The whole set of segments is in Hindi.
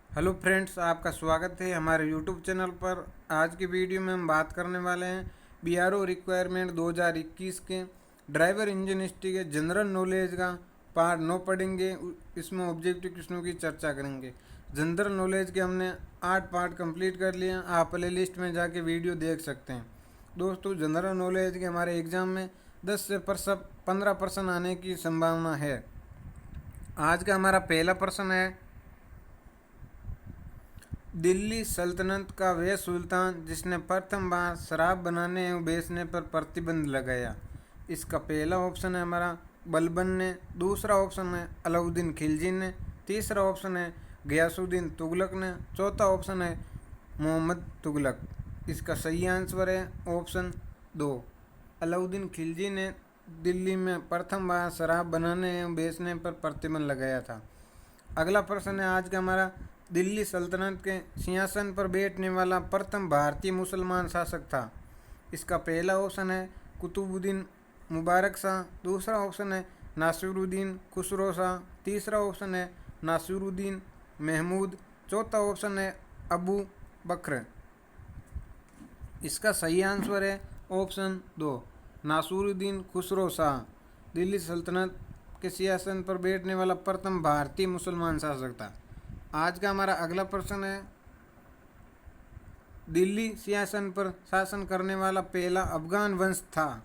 हेलो फ्रेंड्स, आपका स्वागत है हमारे यूट्यूब चैनल पर। आज की वीडियो में हम बात करने वाले हैं बीआरओ रिक्वायरमेंट 2021 के ड्राइवर इंजनिस्ट्री के जनरल नॉलेज का पार्ट 9 पढ़ेंगे। इसमें ऑब्जेक्टिव क्वेश्चनों की चर्चा करेंगे। जनरल नॉलेज के हमने 8 पार्ट कंप्लीट कर लिए हैं। आप प्ले लिस्ट में जाके वीडियो देख सकते हैं। दोस्तों, जनरल नॉलेज के हमारे एग्ज़ाम में 10 से 15% आने की संभावना है। आज का हमारा पहला प्रश्न है, दिल्ली सल्तनत का वह सुल्तान जिसने प्रथम बार शराब बनाने एवं बेचने पर प्रतिबंध लगाया। इसका पहला ऑप्शन है हमारा बलबन ने, दूसरा ऑप्शन है अलाउद्दीन खिलजी ने, तीसरा ऑप्शन है गयासुद्दीन तुगलक ने, चौथा ऑप्शन है मोहम्मद तुगलक। इसका सही आंसर है ऑप्शन 2, अलाउद्दीन खिलजी ने दिल्ली में प्रथम बार शराब बनाने एवं बेचने पर प्रतिबंध लगाया था। अगला प्रश्न है आज का हमारा, दिल्ली सल्तनत के सिंहासन पर बैठने वाला प्रथम भारतीय मुसलमान शासक था। इसका पहला ऑप्शन है कुतुबुद्दीन मुबारक शाह, दूसरा ऑप्शन है नासिरुद्दीन खुसरो शाह, तीसरा ऑप्शन है नासिरुद्दीन महमूद, चौथा ऑप्शन है अबू बकर। इसका सही आंसर है ऑप्शन 2, नासिरुद्दीन खुसरो शाह दिल्ली सल्तनत के सिंहासन पर बैठने वाला प्रथम भारतीय मुसलमान शासक था। आज का हमारा अगला प्रश्न है, दिल्ली सिंहासन पर शासन करने वाला पहला अफगान वंश था।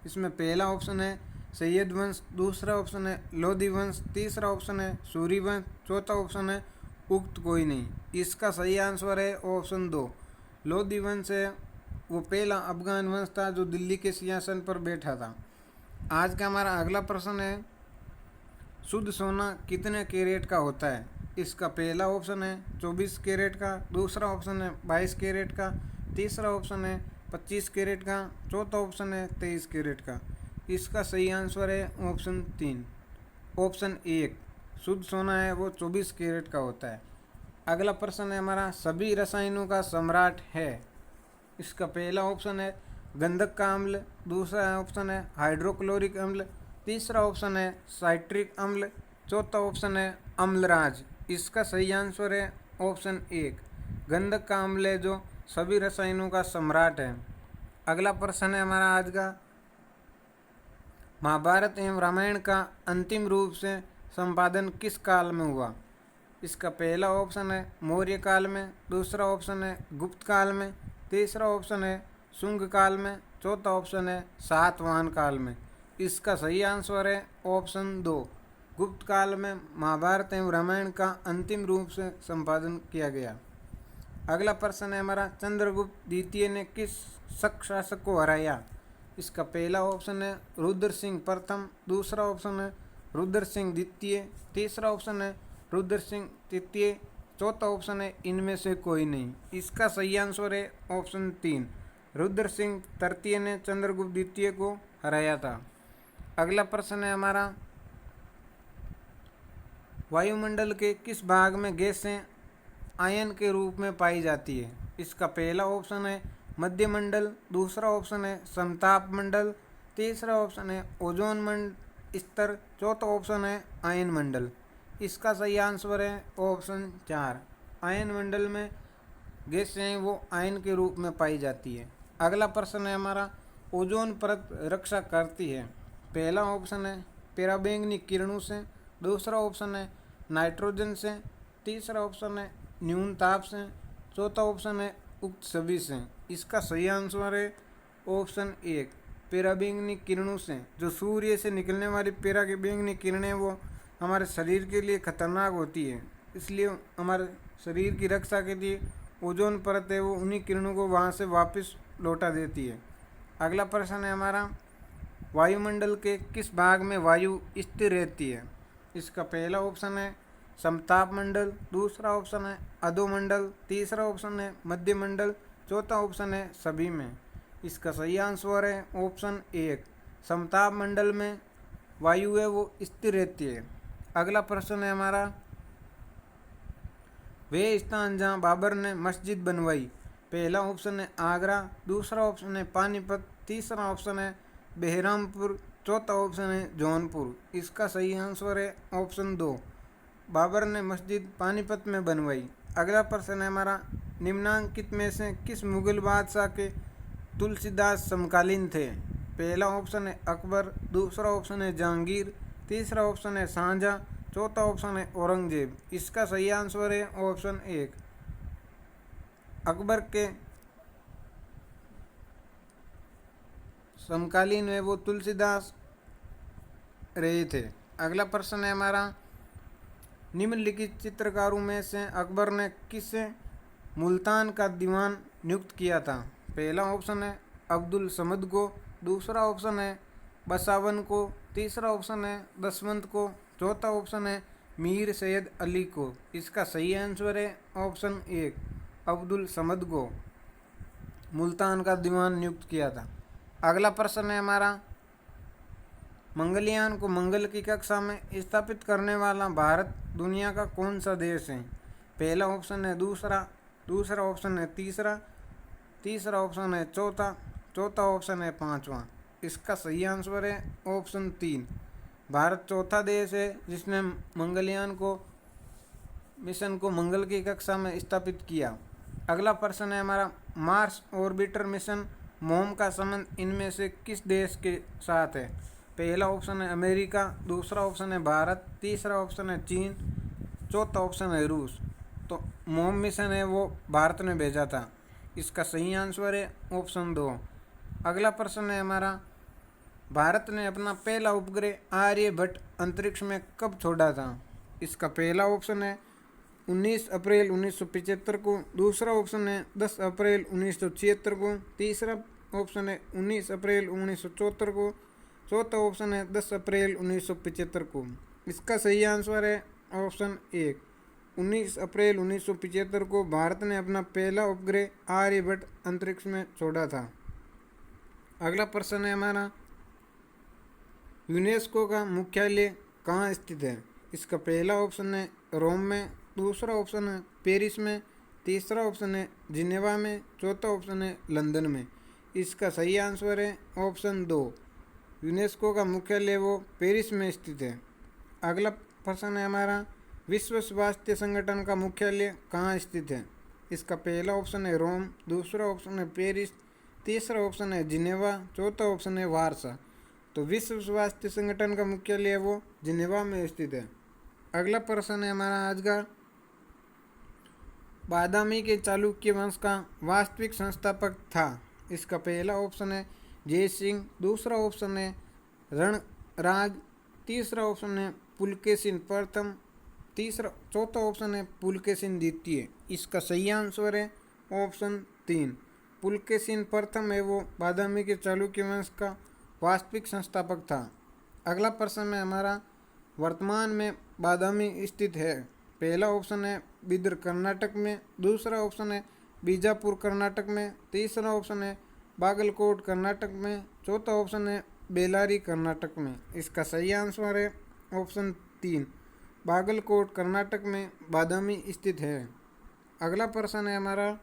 इसमें पहला ऑप्शन है सैयद वंश, दूसरा ऑप्शन है लोधी वंश, तीसरा ऑप्शन है सूरी वंश, चौथा ऑप्शन है उक्त कोई नहीं। इसका सही आंसर है ऑप्शन 2, लोधी वंश है वो पहला अफगान वंश था जो दिल्ली के सिंहासन पर बैठा था। आज का हमारा अगला प्रश्न है, शुद्ध सोना कितने कैरेट का होता है। इसका पहला ऑप्शन है 24 कैरेट का, दूसरा ऑप्शन है 22 कैरेट का, तीसरा ऑप्शन है 25 कैरेट का, चौथा ऑप्शन है 23 कैरेट का। इसका सही आंसर है ऑप्शन 3, ऑप्शन 1, शुद्ध सोना है वो 24 कैरेट का होता है। अगला प्रश्न है हमारा, सभी रसायनों का सम्राट है। इसका पहला ऑप्शन है गंधक का अम्ल, दूसरा ऑप्शन है हाइड्रोक्लोरिक अम्ल, तीसरा ऑप्शन है साइट्रिक अम्ल, चौथा ऑप्शन है अम्लराज। इसका सही आंसर है ऑप्शन 1, गंधक का अम्ल है जो सभी रसायनों का सम्राट है। अगला प्रश्न है हमारा आज का, महाभारत एवं रामायण का अंतिम रूप से संपादन किस काल में हुआ। इसका पहला ऑप्शन है मौर्य काल में, दूसरा ऑप्शन है गुप्त काल में, तीसरा ऑप्शन है शुंग काल में, चौथा ऑप्शन है सातवाहन काल में। इसका सही आंसर है ऑप्शन 2, गुप्त काल में महाभारत एवं रामायण का अंतिम रूप से संपादन किया गया। अगला प्रश्न है हमारा, चंद्रगुप्त द्वितीय ने किस शक शासक को हराया। इसका पहला ऑप्शन है रुद्र सिंह प्रथम, दूसरा ऑप्शन है रुद्र सिंह द्वितीय, तीसरा ऑप्शन है रुद्र सिंह तृतीय, चौथा ऑप्शन है इनमें से कोई नहीं। इसका सही आंसर है ऑप्शन 3, रुद्र सिंह तृतीय ने चंद्रगुप्त द्वितीय को हराया था। अगला प्रश्न है हमारा, वायुमंडल के किस भाग में गैसें आयन के रूप में पाई जाती है। इसका पहला ऑप्शन है मध्यमंडल, दूसरा ऑप्शन है समताप मंडल, तीसरा ऑप्शन है ओजोन मंडल स्तर, चौथा ऑप्शन है आयन मंडल। इसका सही आंसर है ऑप्शन 4, आयन मंडल में गैसें वो आयन के रूप में पाई जाती है। अगला प्रश्न है हमारा, ओजोन परत रक्षा करती है। पहला ऑप्शन है पराबैंगनी किरणों से, दूसरा ऑप्शन है नाइट्रोजन से, तीसरा ऑप्शन है न्यून ताप से, चौथा ऑप्शन है उक्त सभी से। इसका सही आंसर है ऑप्शन 1, पराबैंगनी किरणों से। जो सूर्य से निकलने वाली पराबैंगनी किरणें वो हमारे शरीर के लिए खतरनाक होती है, इसलिए हमारे शरीर की रक्षा के लिए ओजोन परत है वो उन्हीं किरणों को वहाँ से वापस लौटा देती है। अगला प्रश्न है हमारा, वायुमंडल के किस भाग में वायु स्थिर रहती है। इसका पहला ऑप्शन है समताप मंडल, दूसरा ऑप्शन है अधोमंडल, तीसरा ऑप्शन है मध्यमंडल, चौथा ऑप्शन है सभी में। इसका सही आंसर है ऑप्शन 1, समताप मंडल में वायु है वो स्थिर रहती है। अगला प्रश्न है हमारा, वे स्थान जहाँ बाबर ने मस्जिद बनवाई। पहला ऑप्शन है आगरा, दूसरा ऑप्शन है पानीपत, तीसरा ऑप्शन है बेहरामपुर, चौथा ऑप्शन है जौनपुर। इसका सही आंसर है ऑप्शन 2, बाबर ने मस्जिद पानीपत में बनवाई। अगला प्रश्न है हमारा, निम्नांकित में से किस मुगल बादशाह के तुलसीदास समकालीन थे? पहला ऑप्शन है अकबर, दूसरा ऑप्शन है जहांगीर, तीसरा ऑप्शन है शाहजहां, चौथा ऑप्शन है औरंगजेब। इसका सही आंसर है ऑप्शन 1, अकबर के समकालीन में वो तुलसीदास रहे थे। अगला प्रश्न है हमारा, निम्नलिखित चित्रकारों में से अकबर ने किसे मुल्तान का दीवान नियुक्त किया था? पहला ऑप्शन है अब्दुल समद को, दूसरा ऑप्शन है बसावन को, तीसरा ऑप्शन है दसवंत को, चौथा ऑप्शन है मीर सैयद अली को। इसका सही आंसर है ऑप्शन 1, अब्दुल समद को मुल्तान का दीवान नियुक्त किया था। अगला प्रश्न है हमारा, मंगलयान को मंगल की कक्षा में स्थापित करने वाला भारत दुनिया का कौन सा देश है? पहला ऑप्शन है दूसरा ऑप्शन है तीसरा ऑप्शन है चौथा ऑप्शन है पांचवा। इसका सही आंसर है ऑप्शन 3, भारत चौथा देश है जिसने मंगलयान मिशन को मंगल की कक्षा में स्थापित किया। अगला प्रश्न है हमारा, मार्स ऑर्बिटर मिशन मोम का संबंध इनमें से किस देश के साथ है? पहला ऑप्शन है अमेरिका, दूसरा ऑप्शन है भारत, तीसरा ऑप्शन है चीन, चौथा ऑप्शन है रूस। तो मोम मिशन है वो भारत ने भेजा था। इसका सही आंसर है ऑप्शन 2। अगला प्रश्न है हमारा, भारत ने अपना पहला उपग्रह आर्यभट्ट अंतरिक्ष में कब छोड़ा था? इसका पहला ऑप्शन है 19 अप्रैल 1975 को, दूसरा ऑप्शन है 10 अप्रैल 1976 को, तीसरा ऑप्शन है 19 अप्रैल 1974 को, चौथा ऑप्शन है 10 अप्रैल 1975 को। इसका सही आंसर है ऑप्शन 1, 19 अप्रैल 1975 को भारत ने अपना पहला उपग्रह आर्यभट्ट अंतरिक्ष में छोड़ा था। अगला प्रश्न है हमारा, यूनेस्को का मुख्यालय कहाँ स्थित है? इसका पहला ऑप्शन है रोम में, दूसरा ऑप्शन है पेरिस में, तीसरा ऑप्शन है जिनेवा में, चौथा ऑप्शन है लंदन में। इसका सही आंसर है ऑप्शन 2, यूनेस्को का मुख्यालय वो पेरिस में स्थित है। अगला प्रश्न है हमारा, विश्व स्वास्थ्य संगठन का मुख्यालय कहाँ स्थित है? इसका पहला ऑप्शन है रोम, दूसरा ऑप्शन है पेरिस, तीसरा ऑप्शन है जिनेवा, चौथा ऑप्शन है वार्सा। तो विश्व स्वास्थ्य संगठन का मुख्यालय वो जिनेवा में स्थित है। अगला प्रश्न है हमारा आज का, बादामी के चालुक्य वंश का वास्तविक संस्थापक था? इसका पहला ऑप्शन है जय सिंह, दूसरा ऑप्शन है रणराज, तीसरा ऑप्शन है पुलकेशिन प्रथम, चौथा ऑप्शन है पुलकेशिन द्वितीय। इसका सही आंसर है ऑप्शन 3, पुलकेशिन प्रथम है वो बादामी के चालुक्य वंश का वास्तविक संस्थापक था। अगला प्रश्न है हमारा, वर्तमान में बादामी स्थित है? पहला ऑप्शन है बिदर कर्नाटक में, दूसरा ऑप्शन है बीजापुर कर्नाटक में, तीसरा ऑप्शन है बागलकोट कर्नाटक में, चौथा ऑप्शन है बेलारी कर्नाटक में। इसका सही आंसर है ऑप्शन 3, बागलकोट कर्नाटक में बादामी स्थित है। अगला प्रश्न है हमारा,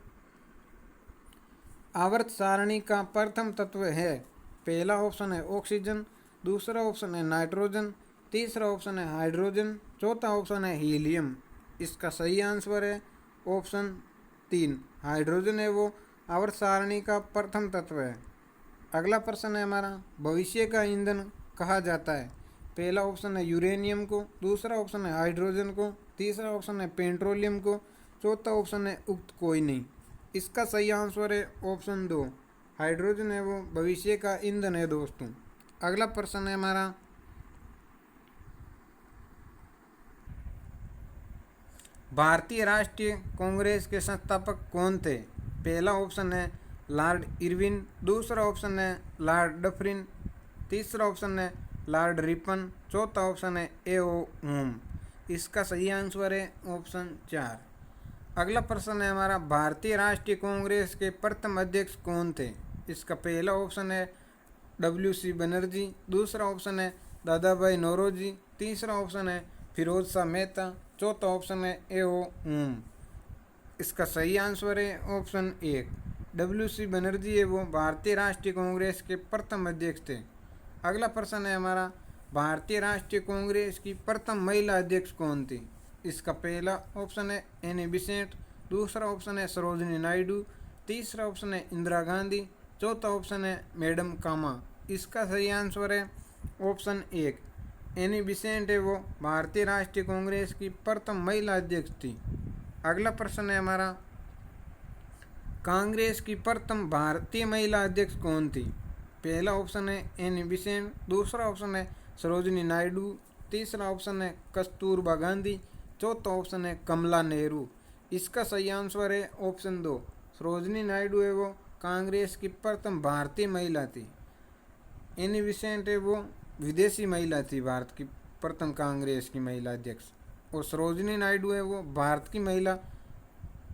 आवर्त सारणी का प्रथम तत्व है? पहला ऑप्शन है ऑक्सीजन, दूसरा ऑप्शन है नाइट्रोजन, तीसरा ऑप्शन है हाइड्रोजन, चौथा ऑप्शन है हीलियम। इसका सही आंसर है ऑप्शन 3, हाइड्रोजन है वो आवर्त सारणी का प्रथम तत्व है। अगला प्रश्न है हमारा, भविष्य का ईंधन कहा जाता है? पहला ऑप्शन है यूरेनियम को, दूसरा ऑप्शन है हाइड्रोजन को, तीसरा ऑप्शन है पेट्रोलियम को, चौथा ऑप्शन है उक्त कोई नहीं। इसका सही आंसर है ऑप्शन 2, हाइड्रोजन है वो भविष्य का ईंधन है दोस्तों। अगला प्रश्न है हमारा, भारतीय राष्ट्रीय कांग्रेस के संस्थापक कौन थे? पहला ऑप्शन है लॉर्ड इरविन, दूसरा ऑप्शन है लॉर्ड डफरिन, तीसरा ऑप्शन है लॉर्ड रिपन, चौथा ऑप्शन है ए.ओ. होम। इसका सही आंसर है ऑप्शन 4। अगला प्रश्न है हमारा, भारतीय राष्ट्रीय कांग्रेस के प्रथम अध्यक्ष कौन थे? इसका पहला ऑप्शन है W.C. बनर्जी, दूसरा ऑप्शन है दादा भाई नौरोजी, तीसरा ऑप्शन है फिरोज शाह मेहता, चौथा ऑप्शन है ए.ओ. होम। इसका सही आंसर है ऑप्शन 1, W.C. बनर्जी है वो भारतीय राष्ट्रीय कांग्रेस के प्रथम अध्यक्ष थे। अगला प्रश्न है हमारा, भारतीय राष्ट्रीय कांग्रेस की प्रथम महिला अध्यक्ष कौन थी? इसका पहला ऑप्शन है एनी बेसेंट, दूसरा ऑप्शन है सरोजिनी नायडू, तीसरा ऑप्शन है इंदिरा गांधी, चौथा ऑप्शन है मैडम कामा। इसका सही आंसर है ऑप्शन एक। एनी बेसेंट है वो भारतीय राष्ट्रीय कांग्रेस की प्रथम महिला अध्यक्ष थी। अगला प्रश्न है हमारा, कांग्रेस की प्रथम भारतीय महिला अध्यक्ष कौन थी? पहला ऑप्शन है एनी बेसेंट, दूसरा ऑप्शन है सरोजिनी नायडू, तीसरा ऑप्शन है कस्तूरबा गांधी, चौथा ऑप्शन है कमला नेहरू। इसका सही आंसर है ऑप्शन दो, सरोजिनी नायडू है वो कांग्रेस की प्रथम भारतीय महिला थी। एनी बेसेंट है वो विदेशी महिला थी, भारत की प्रथम कांग्रेस की महिला अध्यक्ष, और सरोजिनी नायडू है वो भारत की महिला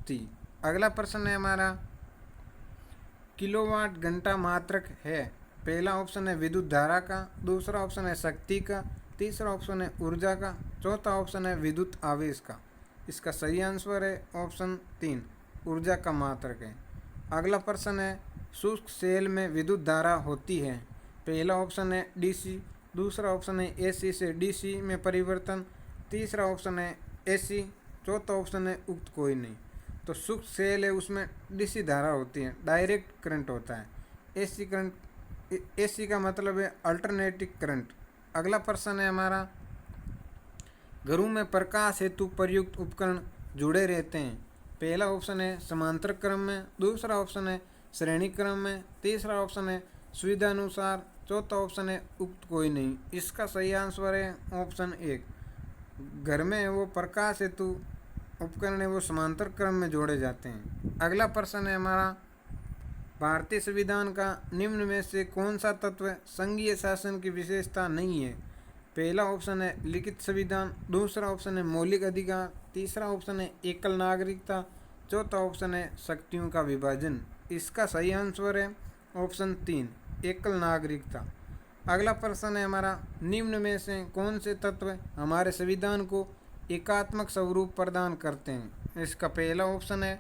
थी। अगला प्रश्न है हमारा, किलोवाट घंटा मात्रक है? पहला ऑप्शन है विद्युत धारा का, दूसरा ऑप्शन है शक्ति का, तीसरा ऑप्शन है ऊर्जा का, चौथा ऑप्शन है विद्युत आवेश का। इसका सही आंसर है ऑप्शन तीन, ऊर्जा का मात्रक है। अगला प्रश्न है, शुष्क सेल में विद्युत धारा होती है? पहला ऑप्शन है डीसी, दूसरा ऑप्शन है एसी से डीसी में परिवर्तन, तीसरा ऑप्शन है एसी, चौथा ऑप्शन है उक्त कोई नहीं। तो शुष्क सेल है उसमें डीसी धारा होती है, डायरेक्ट करंट होता है। एसी करंट, एसी का मतलब है अल्टरनेटिव करंट। अगला प्रश्न है हमारा, घरों में प्रकाश हेतु प्रयुक्त उपकरण जुड़े रहते हैं? पहला ऑप्शन है समांतर क्रम में, दूसरा ऑप्शन है श्रेणी क्रम में, तीसरा ऑप्शन है सुविधा अनुसार, चौथा ऑप्शन है उक्त कोई नहीं। इसका सही आंसर है ऑप्शन एक, घर में वो प्रकाश हेतु उपकरण है वो समांतर क्रम में जोड़े जाते हैं। अगला प्रश्न है हमारा, भारतीय संविधान का निम्न में से कौन सा तत्व संघीय शासन की विशेषता नहीं है? पहला ऑप्शन है लिखित संविधान, दूसरा ऑप्शन है मौलिक अधिकार, तीसरा ऑप्शन है एकल नागरिकता, चौथा ऑप्शन है शक्तियों का विभाजन। इसका सही आंसर है ऑप्शन तीन, एकल नागरिकता। अगला प्रश्न है हमारा, निम्न में से कौन से तत्व हमारे संविधान को एकात्मक स्वरूप प्रदान करते हैं? इसका पहला ऑप्शन है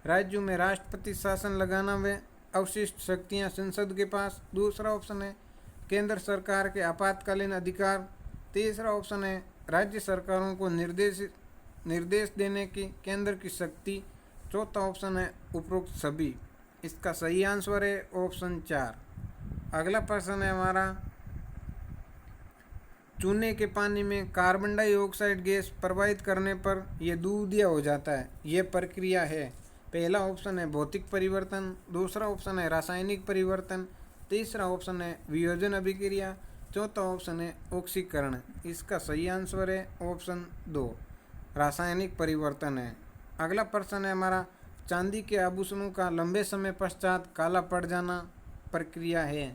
राज्यों में राष्ट्रपति शासन लगाना व अवशिष्ट शक्तियां संसद के पास, दूसरा ऑप्शन है केंद्र सरकार के आपातकालीन अधिकार, तीसरा ऑप्शन है राज्य सरकारों को निर्देश देने की केंद्र की शक्ति, चौथा ऑप्शन है उपरोक्त सभी। इसका सही आंसर है ऑप्शन चार। अगला प्रश्न है हमारा, चूने के पानी में कार्बन डाइऑक्साइड गैस प्रवाहित करने पर यह दूधिया हो जाता है, यह प्रक्रिया है? पहला ऑप्शन है भौतिक परिवर्तन, दूसरा ऑप्शन है रासायनिक परिवर्तन, तीसरा ऑप्शन है वियोजन अभिक्रिया, चौथा ऑप्शन है ऑक्सीकरण। इसका सही आंसर है ऑप्शन दो, रासायनिक परिवर्तन है। अगला प्रश्न है हमारा, चांदी के आभूषणों का लंबे समय पश्चात काला पड़ जाना प्रक्रिया है?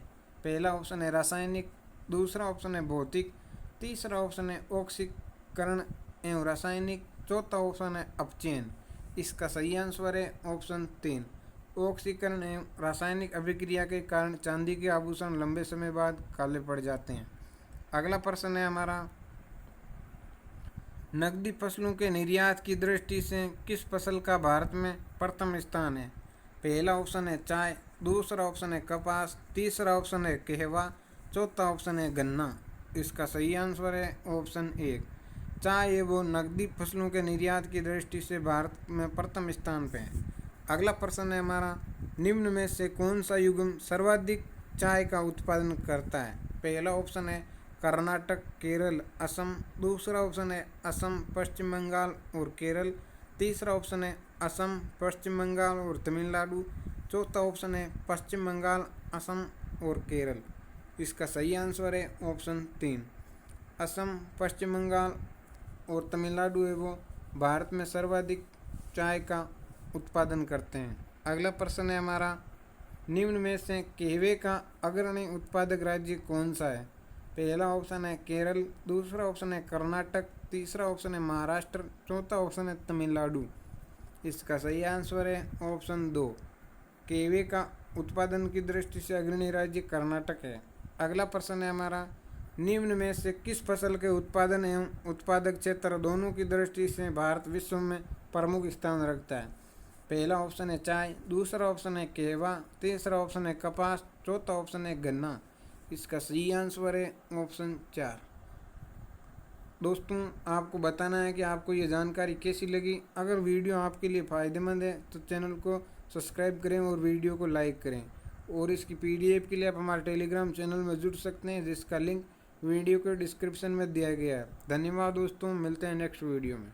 पहला ऑप्शन है रासायनिक, दूसरा ऑप्शन है भौतिक, तीसरा ऑप्शन है ऑक्सीकरण एवं रासायनिक, चौथा ऑप्शन है अपचयन। इसका सही आंसर है ऑप्शन तीन, ऑक्सीकरण एवं रासायनिक अभिक्रिया के कारण चांदी के आभूषण लंबे समय बाद काले पड़ जाते हैं। अगला प्रश्न है हमारा, नकदी फसलों के निर्यात की दृष्टि से किस फसल का भारत में प्रथम स्थान है? पहला ऑप्शन है चाय, दूसरा ऑप्शन है कपास, तीसरा ऑप्शन है कहवा, चौथा ऑप्शन है गन्ना। इसका सही आंसर है ऑप्शन एक, चाय एवं नकदी फसलों के निर्यात की दृष्टि से भारत में प्रथम स्थान पे है। अगला प्रश्न है हमारा, निम्न में से कौन सा युग्म सर्वाधिक चाय का उत्पादन करता है? पहला ऑप्शन है कर्नाटक, केरल, असम, दूसरा ऑप्शन है असम, पश्चिम बंगाल और केरल, तीसरा ऑप्शन है असम, पश्चिम बंगाल और तमिलनाडु, चौथा ऑप्शन है पश्चिम बंगाल, असम और केरल। इसका सही आंसर है ऑप्शन तीन, असम, पश्चिम बंगाल और तमिलनाडु है वो भारत में सर्वाधिक चाय का उत्पादन करते हैं। अगला प्रश्न है हमारा, निम्न में से कहवे का अग्रणी उत्पादक राज्य कौन सा है? पहला ऑप्शन है केरल, दूसरा ऑप्शन है कर्नाटक, तीसरा ऑप्शन है महाराष्ट्र, चौथा ऑप्शन है तमिलनाडु। इसका सही आंसर है ऑप्शन दो, कहवे का उत्पादन की दृष्टि से अग्रणी राज्य कर्नाटक है। अगला प्रश्न है हमारा, निम्न में से किस फसल के उत्पादन एवं उत्पादक क्षेत्र दोनों की दृष्टि से भारत विश्व में प्रमुख स्थान रखता है? पहला ऑप्शन है चाय, दूसरा ऑप्शन है कहवा, तीसरा ऑप्शन है कपास, चौथा ऑप्शन है गन्ना। इसका सही आंसर है ऑप्शन चार। दोस्तों आपको बताना है कि आपको ये जानकारी कैसी लगी। अगर वीडियो आपके लिए फ़ायदेमंद है तो चैनल को सब्सक्राइब करें और वीडियो को लाइक करें। और इसकी PDF के लिए आप हमारे टेलीग्राम चैनल में जुड़ सकते हैं, जिसका लिंक वीडियो के डिस्क्रिप्शन में दिया गया है। धन्यवाद दोस्तों, मिलते हैं नेक्स्ट वीडियो में।